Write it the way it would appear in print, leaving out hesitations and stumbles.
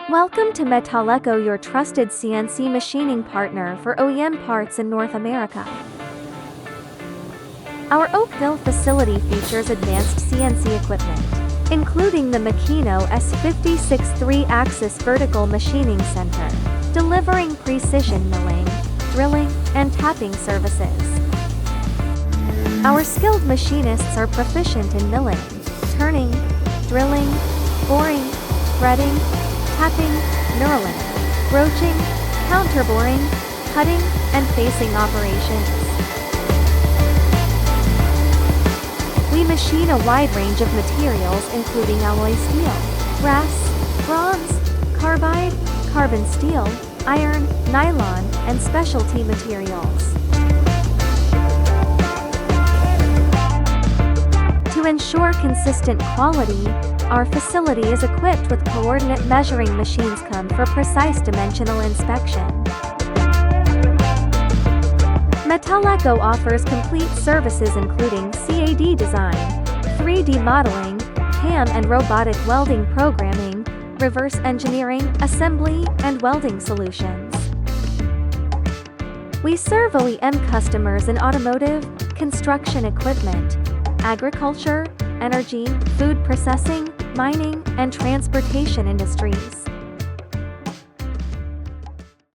Welcome to Metalleco, your trusted CNC machining partner for OEM parts in North America. Our Oakville facility features advanced CNC equipment, including the Makino S56 3-axis vertical machining center, delivering precision milling, drilling, and tapping services. Our skilled machinists are proficient in milling, turning, drilling, boring, threading, tapping, knurling, broaching, counterboring, cutting, and facing operations. We machine a wide range of materials including alloy steel, brass, bronze, carbide, carbon steel, iron, nylon, and specialty materials. To ensure consistent quality, our facility is equipped with coordinate measuring machines come for precise dimensional inspection. Metalleco offers complete services including CAD design, 3D modeling, CAM and robotic welding programming, reverse engineering, assembly, and welding solutions. We serve OEM customers in automotive, construction equipment, agriculture, energy, food processing, mining, and transportation industries.